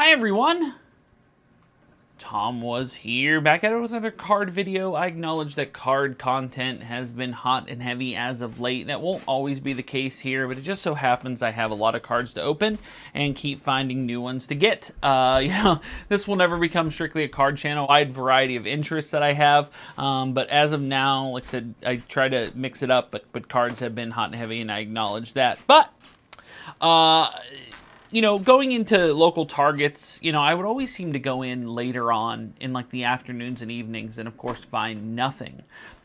Hi everyone! TomWasHere, back at it with another card video. I acknowledge that card content has been hot and heavy as of late. That won't always be the case here, but it just so happens I have a lot of cards to open and keep finding new ones to get. This will never become strictly a card channel. Wide variety of interests that I have, but as of now, like I said, I try to mix it up, but cards have been hot and heavy, and I acknowledge that. But going into local Targets, I would always seem to go in later on in like the afternoons and evenings and of course find nothing.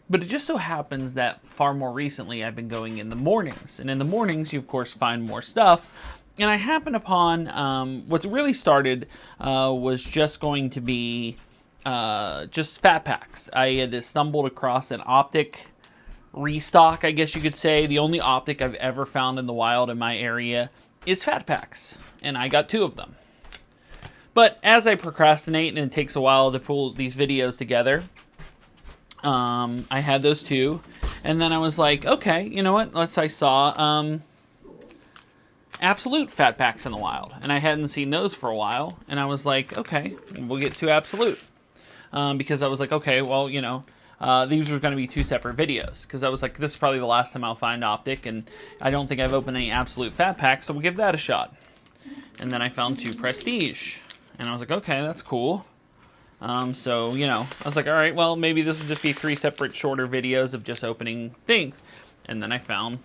But it just so happens that far more recently I've been going in the mornings. And in the mornings you of course find more stuff. And I happened upon what really started was just going to be just fat packs. I had stumbled across an Optic restock, I guess you could say. The only Optic I've ever found in the wild in my area is fat packs, and I got 2 of them. But as I procrastinate and it takes a while to pull these videos together, I had those 2, and then I was like, okay, you know what? I saw Absolute fat packs in the wild, and I hadn't seen those for a while, and I was like, okay, we'll get 2 Absolute, because I was like, okay, well, these were going to be 2 separate videos, because I was like, this is probably the last time I'll find Optic, and I don't think I've opened any Absolute fat packs, so we'll give that a shot. And then I found 2 Prestige, and I was like, okay, that's cool. I was like, all right, well, maybe this will just be 3 separate shorter videos of just opening things. And then I found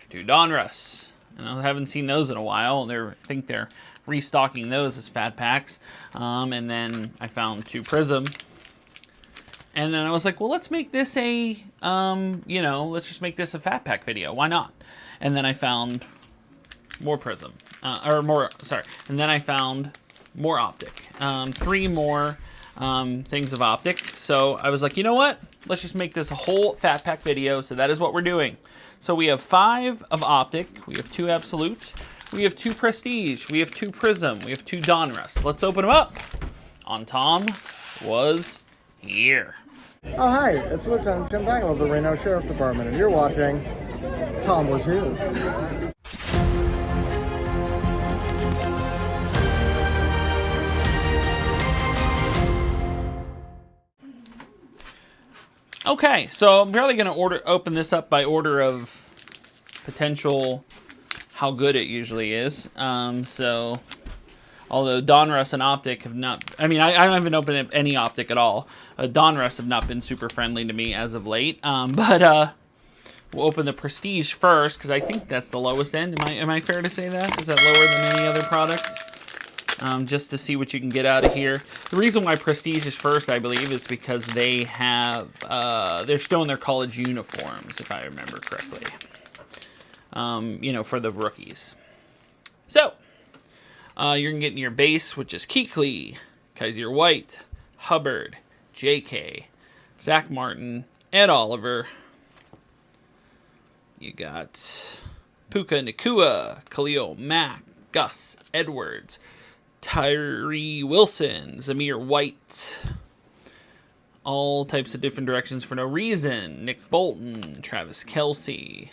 2 Donruss, and I haven't seen those in a while. I think they're restocking those as fat packs. And then I found 2 Prizm. And then I was like, well, let's make this let's just make this a fat pack video. Why not? And then I found more Prizm. And then I found more Optic. 3 more things of Optic. So I was like, you know what? Let's just make this a whole fat pack video. So that is what we're doing. So we have 5 of Optic. We have 2 Absolute. We have 2 Prestige. We have 2 Prizm. We have 2 Donruss. Let's open them up on TomWasHere. Oh, hi, it's Lieutenant Tim Dangle of the Reno Sheriff Department, and you're watching TomWasHere. Okay, so I'm probably going to open this up by order of potential how good it usually is. Although Donruss and Optic have not... I haven't opened any Optic at all. Donruss have not been super friendly to me as of late. We'll open the Prestige first, because I think that's the lowest end. Am I fair to say that? Is that lower than any other product? Just to see what you can get out of here. The reason why Prestige is first, I believe, is because they have... they're still in their college uniforms, if I remember correctly. For the rookies. So... you're going to get your base, which is Keekly, Kaiser White, Hubbard, JK, Zach Martin, Ed Oliver. You got Puka Nacua, Khalil Mack, Gus Edwards, Tyree Wilson, Zamir White. All types of different directions for no reason. Nick Bolton, Travis Kelce,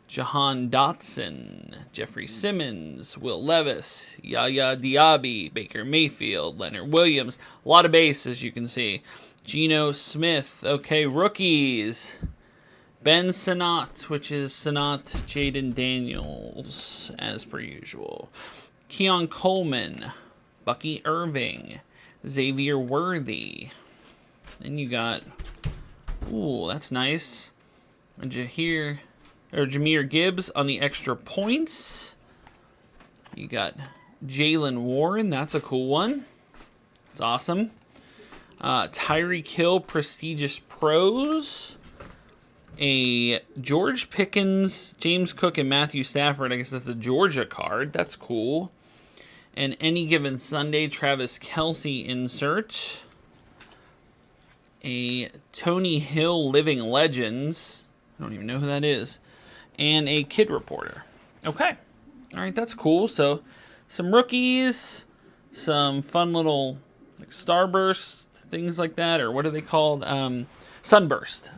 Jahan Dotson, Jeffrey Simmons, Will Levis, Yaya Diaby, Baker Mayfield, Leonard Williams. A lot of base, as you can see. Geno Smith. Okay, rookies. Ben Sinnott, which is Sinnott, Jaden Daniels, as per usual. Keon Coleman, Bucky Irving, Xavier Worthy. Then you got, ooh, that's nice. Jahmyr Gibbs on the extra points. You got Jalen Warren. That's a cool one. It's awesome. Tyreek Hill Prestigious Pros. A George Pickens, James Cook, and Matthew Stafford. I guess that's a Georgia card. That's cool. And Any Given Sunday Travis Kelce insert. A Tony Hill Living Legends. I don't even know who that is. And a Kid Reporter. Okay. All right, that's cool. So, some rookies, some fun little like Starburst, things like that, or what are they called? Sunburst.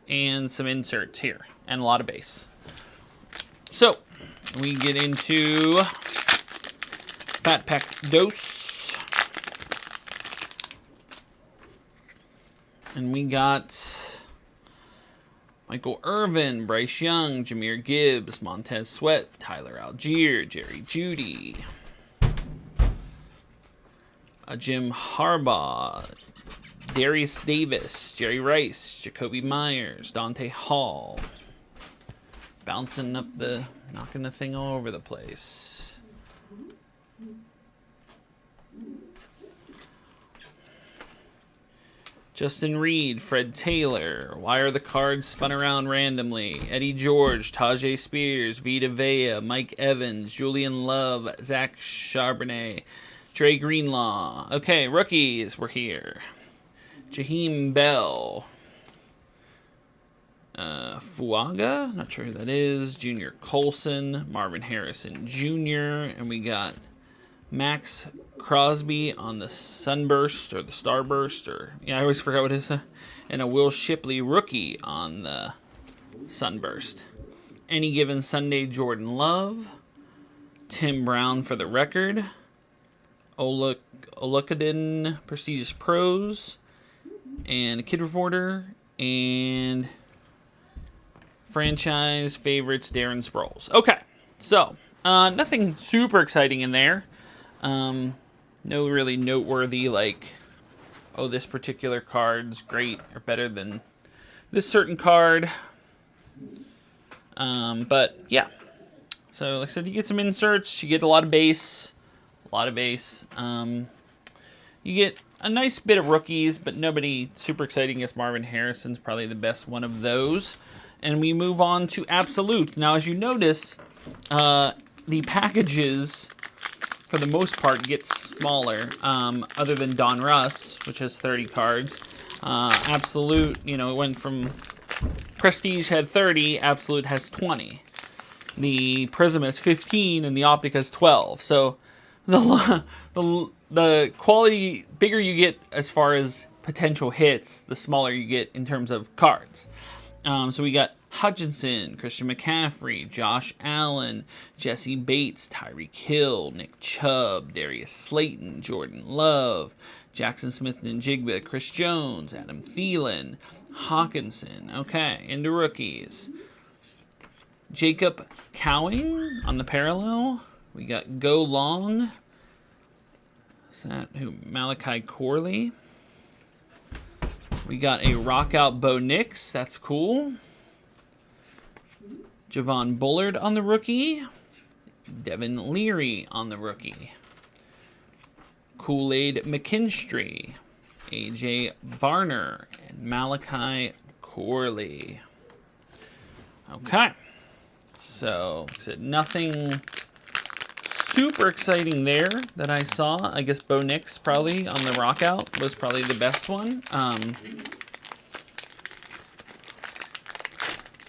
And some inserts here, and a lot of base. So, we get into Fat Pack Dose. And we got Michael Irvin, Bryce Young, Jahmyr Gibbs, Montez Sweat, Tyler Algier, Jerry Jeudy, Jim Harbaugh, Darius Davis, Jerry Rice, Jacoby Myers, Dante Hall. Bouncing up knocking the thing all over the place. Justin Reed, Fred Taylor. Why are the cards spun around randomly? Eddie George, Tajay Spears, Vita Vea, Mike Evans, Julian Love, Zach Charbonnet, Trey Greenlaw. Okay, rookies were here. Jaheim Bell. Fuaga, not sure who that is. Junior Colson, Marvin Harrison Jr., and we got Max Crosby on the Sunburst or the Starburst, or I always forget what it is. And a Will Shipley rookie on the Sunburst. Any Given Sunday, Jordan Love, Tim Brown for the record, Olukadin Prestigious Pros, and a Kid Reporter, and franchise favorites, Darren Sproles. Okay, so nothing super exciting in there. No really noteworthy, like, oh, this particular card's great or better than this certain card. But yeah. So like I said, you get some inserts, you get a lot of base. You get a nice bit of rookies, but nobody super exciting. As Marvin Harrison's probably the best one of those. And we move on to Absolute. Now, as you notice, the packages, for the most part, get smaller, other than Donruss, which has 30 cards. Absolute, it went from Prestige had 30, Absolute has 20. The Prizm has 15, and the Optic has 12. So the quality, bigger you get as far as potential hits, the smaller you get in terms of cards. So we got Hutchinson, Christian McCaffrey, Josh Allen, Jesse Bates, Tyreek Hill, Nick Chubb, Darius Slayton, Jordan Love, Jackson Smith-Njigba, Chris Jones, Adam Thielen, Hawkinson. Okay, into rookies. Jacob Cowing on the parallel. We got Go Long. Is that who? Malachi Corley. We got a Rockout Bo Nix. That's cool. Javon Bullard on the rookie. Devin Leary on the rookie. Kool-Aid McKinstry. AJ Barner. And Malachi Corley. Okay. So, like I said, nothing super exciting there that I saw. I guess Bo Nix probably on the Rockout was probably the best one.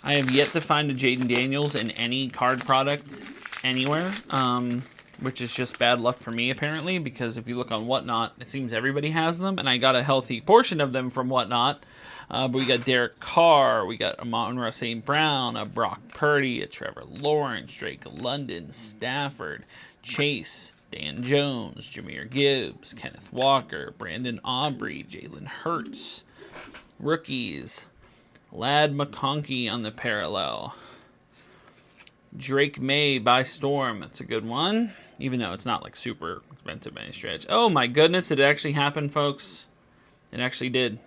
I have yet to find a Jaden Daniels in any card product anywhere, which is just bad luck for me apparently, because if you look on Whatnot, it seems everybody has them, and I got a healthy portion of them from Whatnot. But we got Derek Carr, we got Amon-Ra St. Brown, a Brock Purdy, a Trevor Lawrence, Drake London, Stafford, Chase, Dan Jones, Jahmyr Gibbs, Kenneth Walker, Brandon Aubrey, Jalen Hurts. Rookies, Lad McConkey on the parallel. Drake May by Storm, that's a good one, even though it's not like super expensive by any stretch. Oh my goodness, it actually happened, folks. It actually did.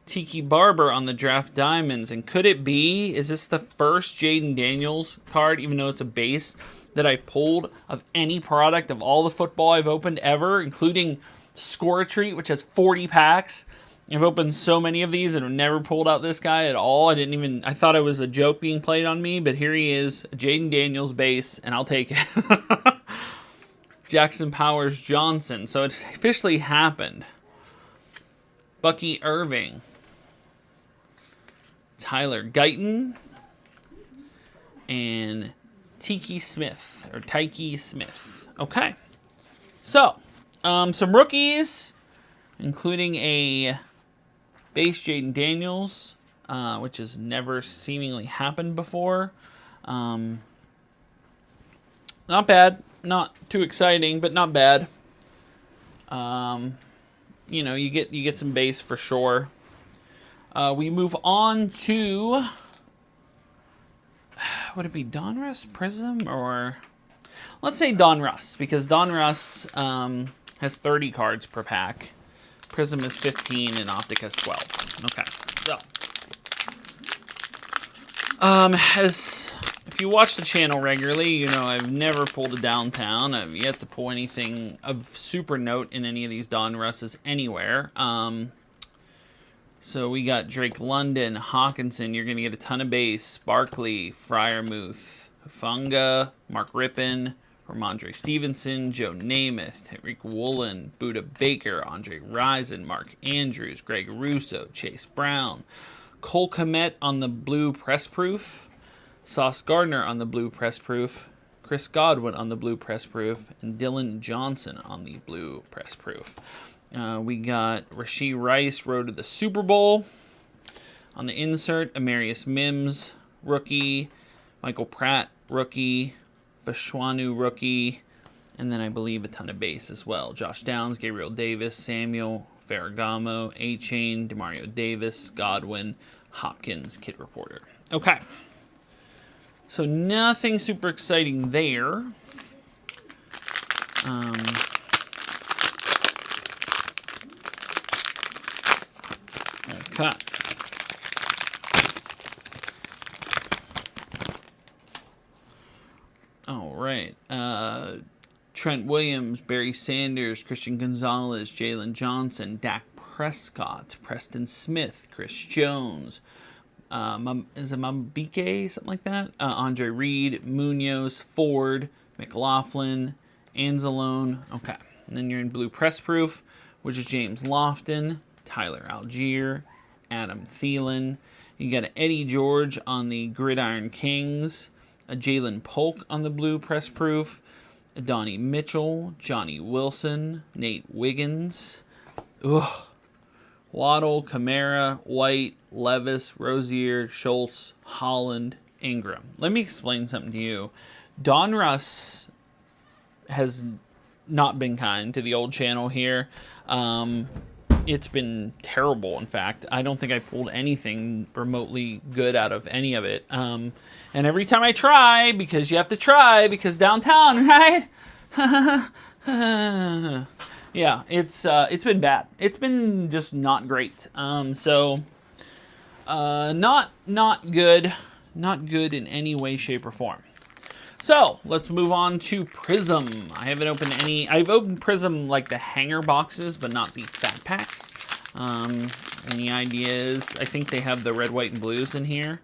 Tiki Barber on the Draft Diamonds. And could it be, is this the first Jaden Daniels card, even though it's a base, that I pulled of any product of all the football I've opened ever, including Score a Treat, which has 40 packs? I've opened so many of these and have never pulled out this guy at all. I thought it was a joke being played on me, but here he is, Jaden Daniels base, and I'll take it. Jackson Powers Johnson. So it's officially happened. Bucky Irving. Tyler Guyton. And Tyke Smith. Okay. So, some rookies, including a base Jaden Daniels, which has never seemingly happened before. Not bad. not too exciting, but not bad. You know, you get some base for sure. We move on to, would it be Donruss, Prizm, or let's say Donruss, because Donruss has 30 cards per pack. Prizm is 15 and Optic has 12. Okay, so if you watch the channel regularly, you know I've never pulled a downtown. I've yet to pull anything of super note in any of these Donrusses anywhere. So we got Drake London, Hawkinson. You're going to get a ton of base. Barkley, Freiermuth, Hufanga, Mark Rippon, Ramondre Stevenson, Joe Namath, Tariq Woolen, Buda Baker, Andre Rison, Mark Andrews, Greg Russo, Chase Brown, Cole Kmet on the blue press proof, Sauce Gardner on the blue press proof, Chris Godwin on the blue press proof, and Dylan Johnson on the blue press proof. We got Rashee Rice, road to the Super Bowl. On the insert, Amarius Mims, rookie, Michael Pratt, rookie, Vashwanu, rookie, and then I believe a ton of base as well. Josh Downs, Gabriel Davis, Samuel, Ferragamo, A-Chain, Demario Davis, Godwin, Hopkins, Kid Reporter. Okay. So nothing super exciting there. Okay. All right. Trent Williams, Barry Sanders, Christian Gonzalez, Jalen Johnson, Dak Prescott, Preston Smith, Chris Jones, is it Mambike, something like that? Andre Reed, Munoz, Ford, McLaughlin, Anzalone. Okay. And then you're in blue press proof, which is James Lofton, Tyler Algier, Adam Thielen. You got Eddie George on the Gridiron Kings, a Jalen Polk on the blue press proof, Donnie Mitchell, Johnny Wilson, Nate Wiggins, Waddle, Kamara, White, Levis, Rozier, Schultz, Holland, Ingram. Let me explain something to you. Donruss has not been kind to the old channel here. It's been terrible, in fact. I don't think I pulled anything remotely good out of any of it. And every time I try, because you have to try, because downtown, right? Yeah, it's been bad. It's been just not great. Not good. Not good in any way, shape, or form. So, let's move on to Prizm. I haven't opened any. I've opened Prizm like the hanger boxes, but not the fat packs. Any ideas? I think they have the red, white, and blues in here.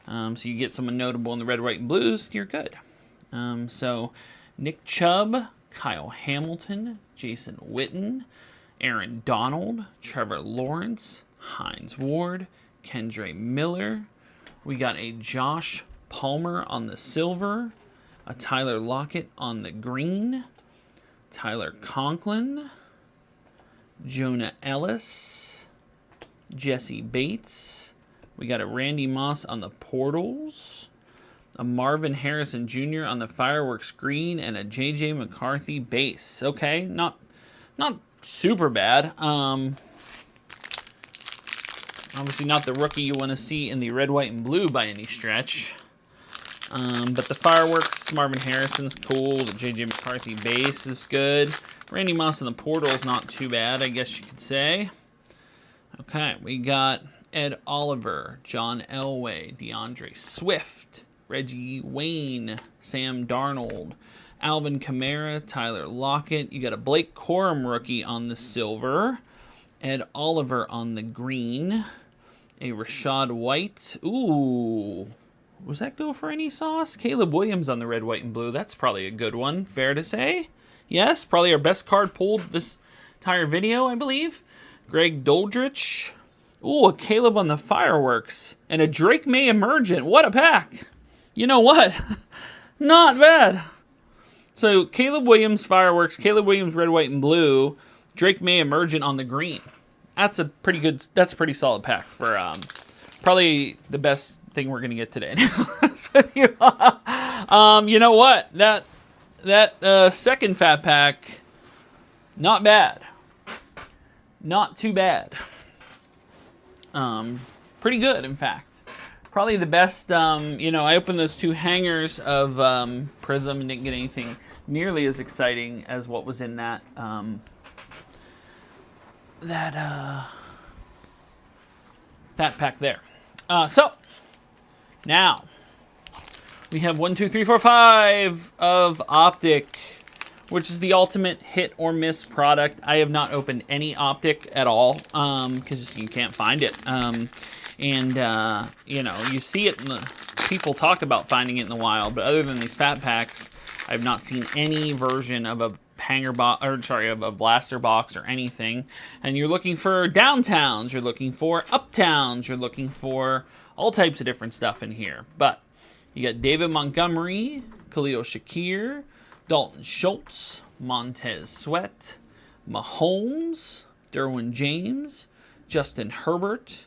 So you get someone notable in the red, white, and blues, you're good. So, Nick Chubb, Kyle Hamilton, Jason Witten, Aaron Donald, Trevor Lawrence, Hines Ward, Kendre Miller. We got a Josh Palmer on the silver, a Tyler Lockett on the green, Tyler Conklin, Jonah Ellis, Jesse Bates. We got a Randy Moss on the portals, a Marvin Harrison Jr. on the fireworks green, and a JJ McCarthy base. Okay, not super bad. Obviously not the rookie you want to see in the red, white, and blue by any stretch. But the fireworks, Marvin Harrison's cool. The JJ McCarthy base is good. Randy Moss in the portal is not too bad, I guess you could say. Okay, we got Ed Oliver, John Elway, DeAndre Swift, Reggie Wayne, Sam Darnold, Alvin Kamara, Tyler Lockett. You got a Blake Corum rookie on the silver, Ed Oliver on the green, a Rashad White. Ooh, was that go for any sauce? Caleb Williams on the red, white, and blue. That's probably a good one, fair to say. Yes, probably our best card pulled this entire video, I believe. Greg Doldrich. Ooh, a Caleb on the fireworks. And a Drake May Emergent. What a pack. You know what? Not bad. So, Caleb Williams fireworks, Caleb Williams red, white, and blue, Drake May Emergent on the green. That's a pretty solid pack for probably the best thing we're going to get today. You know what? that second fat pack, not bad. Not too bad. Pretty good, in fact. Probably the best, I opened those 2 hangers of Prizm and didn't get anything nearly as exciting as what was in that, fat pack there. So, now, we have 1, 2, 3, 4, 5 of Optic, which is the ultimate hit or miss product. I have not opened any Optic at all, because you can't find it. You see it, people talk about finding it in the wild, but other than these fat packs, I've not seen any version of a of a blaster box or anything. And you're looking for downtowns, you're looking for uptowns, you're looking for all types of different stuff in here. But you got David Montgomery, Khalil Shakir, Dalton Schultz, Montez Sweat, Mahomes, Derwin James, Justin Herbert,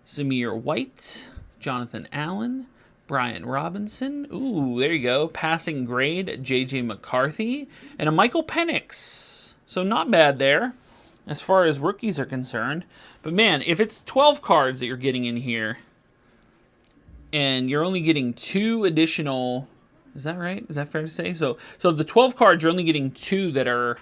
Zamir White, Jonathan Allen, Brian Robinson. Ooh, there you go. Passing grade, J.J. McCarthy, and a Michael Penix. So not bad there as far as rookies are concerned. But man, if it's 12 cards that you're getting in here, and you're only getting 2 additional... Is that right? Is that fair to say? So the 12 cards, you're only getting 2 that are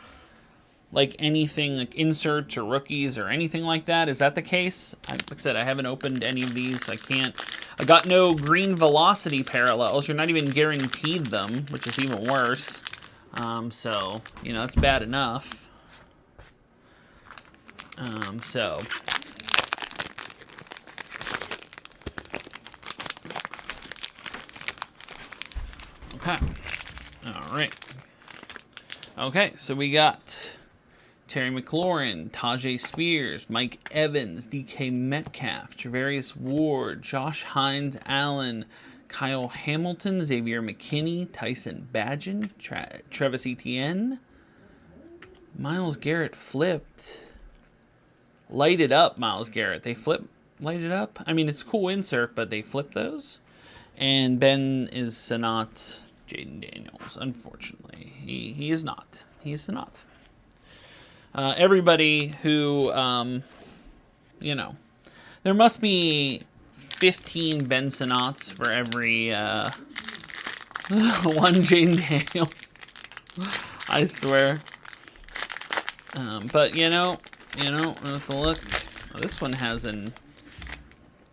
like anything like inserts or rookies or anything like that. Is that the case? Like I said, I haven't opened any of these. I got no green velocity parallels. You're not even guaranteed them, which is even worse. So, that's bad enough. Okay. All right. Okay, so we got Terry McLaurin, Tajay Spears, Mike Evans, DK Metcalf, Travarius Ward, Josh Hines Allen, Kyle Hamilton, Xavier McKinney, Tyson Bagent, Travis Etienne, Myles Garrett flipped. Light it up, Myles Garrett. They light it up. I mean, it's a cool insert, but they flip those. And Ben is not Jaden Daniels, unfortunately. He is not. He is not. Everybody who, there must be 15 Ben Sinats for every one Jaden Daniels. I swear. But, we'll have to look. Oh, this one has a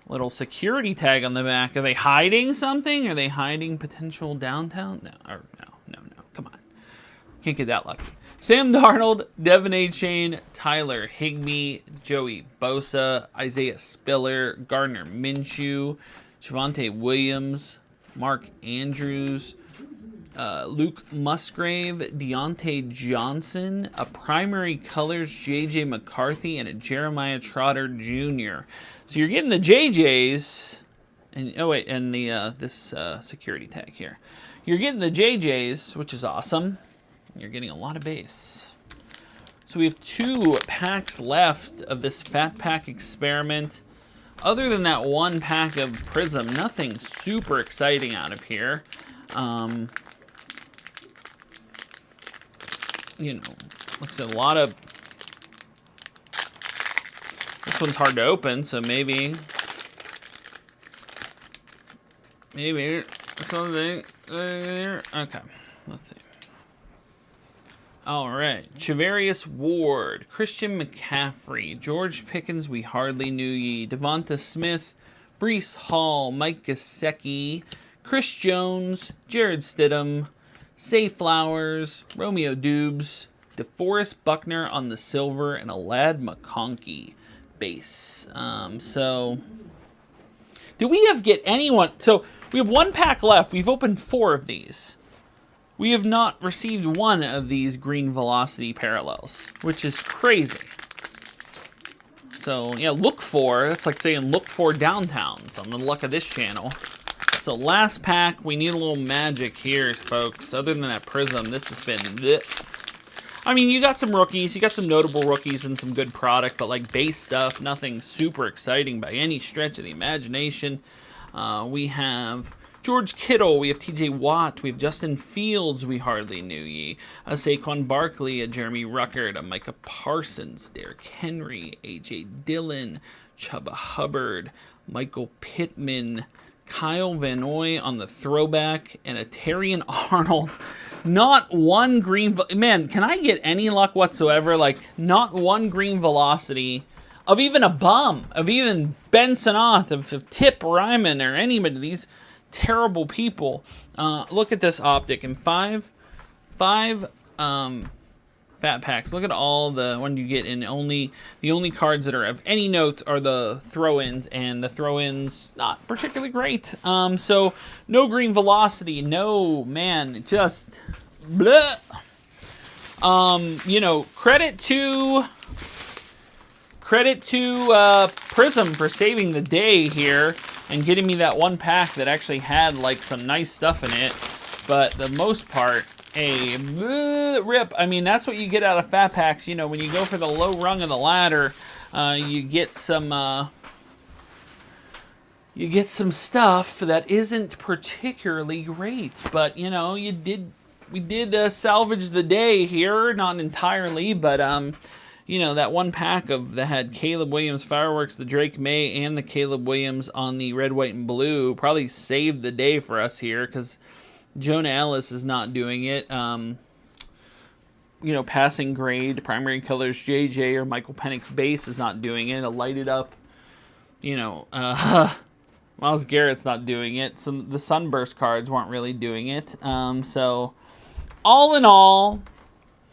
little security tag on the back. Are they hiding something? Are they hiding potential downtown? No. Come on. Can't get that lucky. Sam Darnold, Devin A. Chain, Tyler Higbee, Joey Bosa, Isaiah Spiller, Gardner Minshew, Javonte Williams, Mark Andrews, Luke Musgrave, Deontay Johnson, a primary colors J.J. McCarthy, and a Jeremiah Trotter Jr. So you're getting the JJs, and the this security tag here. You're getting the JJs, which is awesome. You're getting a lot of base. So we have 2 packs left of this fat pack experiment. Other than that 1 pack of Prizm, nothing super exciting out of here. Looks like a lot of... This one's hard to open, so maybe something. Okay, let's see. All right, Travarius Ward, Christian McCaffrey, George Pickens, we hardly knew ye, Devonta Smith, Breece Hall, Mike Gesicki, Chris Jones, Jared Stidham, Say Flowers, Romeo Dubes, DeForest Buckner on the silver, and a Lad McConkey base. So, do we get anyone? So, we have 1 pack left. We've opened 4 of these. We have not received 1 of these green velocity parallels, which is crazy. So, yeah, that's like saying look for downtowns on the luck of this channel. So, last pack, we need a little magic here, folks. Other than that Prizm, this has been bleh. I mean, you got some rookies, you got some notable rookies and some good product, but like base stuff, nothing super exciting by any stretch of the imagination. We have George Kittle, we have TJ Watt, we have Justin Fields, we hardly knew ye, a Saquon Barkley, a Jeremy Ruckert, a Micah Parsons, Derrick Henry, AJ Dillon, Chuba Hubbard, Michael Pittman, Kyle Van Noy on the throwback, and a Terrion Arnold. Not one green... Man, can I get any luck whatsoever? Like, not one green velocity of even a bum, of even Ben Sinnott, of Tip Ryman, or anybody. These terrible people. Look at this Optic. And five fat packs. Look at all the one you get, and the only cards that are of any note are the throw-ins, and the throw-ins not particularly great. So no green velocity, no, man, just bleh. You know, credit to Prizm for saving the day here and getting me that one pack that actually had like some nice stuff in it. But the most part, a rip. I mean, that's what you get out of fat packs. You know, when you go for the low rung of the ladder, you get some stuff that isn't particularly great. But you know, we did salvage the day here, not entirely, but you know, that one pack that had Caleb Williams Fireworks, the Drake May, and the Caleb Williams on the red, white, and blue probably saved the day for us here, because Jonah Ellis is not doing it. You know, passing grade, primary colors, JJ or Michael Penix base is not doing it. A lighted up, you know, Myles Garrett's not doing it. The Sunburst cards weren't really doing it. So, all in all,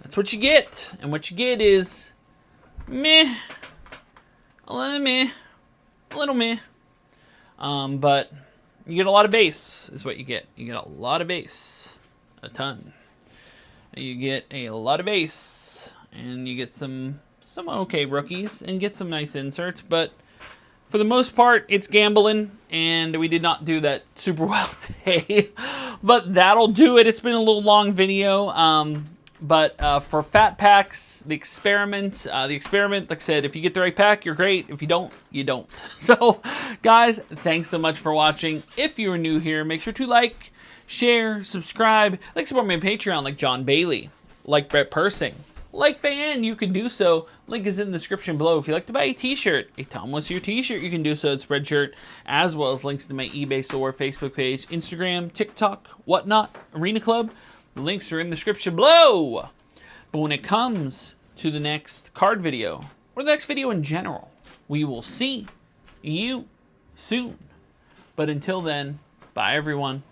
that's what you get. And what you get is meh. A little meh. But you get a lot of base, is what you get. You get a lot of base. A ton. You get a lot of base. And you get some okay rookies. And get some nice inserts. But for the most part, it's gambling. And we did not do that super well today. But that'll do it. It's been a little long video. But for fat packs, the experiment, like I said, if you get the right pack, you're great. If you don't, you don't. So, guys, thanks so much for watching. If you're new here, make sure to like, share, subscribe, like support me on Patreon, like John Bailey, like Brett Persing, like Fan. You can do so. Link is in the description below. If you'd like to buy a t-shirt, a TomWasHere t-shirt, you can do so at Spreadshirt, as well as links to my eBay store, Facebook page, Instagram, TikTok, whatnot, Arena Club. The links are in the description below. But when it comes to the next card video, or the next video in general, we will see you soon. But until then, bye everyone.